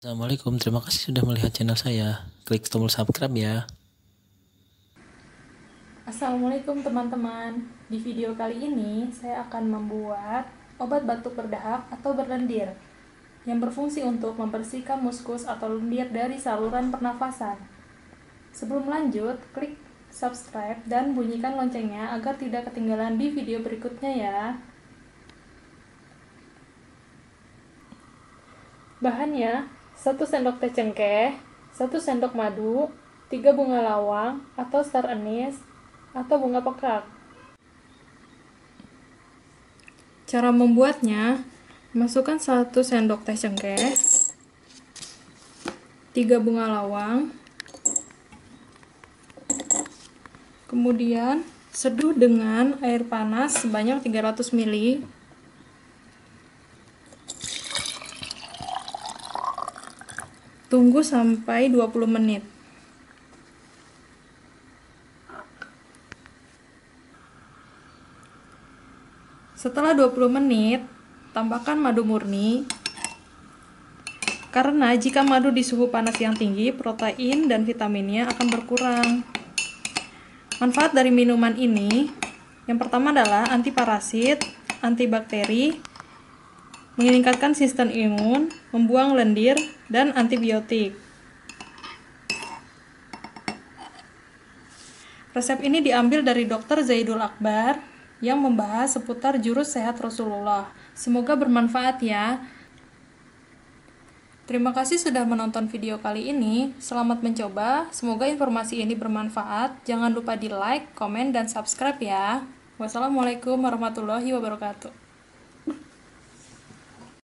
Assalamualaikum, terima kasih sudah melihat channel saya. Klik tombol subscribe ya. Assalamualaikum teman-teman. Di video kali ini saya akan membuat obat batuk berdahak atau berlendir yang berfungsi untuk membersihkan muskus atau lendir dari saluran pernafasan. Sebelum lanjut, klik subscribe dan bunyikan loncengnya agar tidak ketinggalan di video berikutnya ya. Bahannya 1 sendok teh cengkeh, 1 sendok madu, 3 bunga lawang atau star anise, atau bunga pekak. Cara membuatnya, masukkan 1 sendok teh cengkeh, 3 bunga lawang, kemudian seduh dengan air panas sebanyak 300 ml. Tunggu sampai 20 menit. Setelah 20 menit, tambahkan madu murni. Karena jika madu di suhu panas yang tinggi, protein dan vitaminnya akan berkurang. Manfaat dari minuman ini, yang pertama adalah antiparasit, antibakteri, meningkatkan sistem imun, membuang lendir, dan antibiotik. Resep ini diambil dari Dr. Zaidul Akbar yang membahas seputar jurus sehat Rasulullah. Semoga bermanfaat ya. Terima kasih sudah menonton video kali ini. Selamat mencoba. Semoga informasi ini bermanfaat. Jangan lupa di like, komen, dan subscribe ya. Wassalamualaikum warahmatullahi wabarakatuh.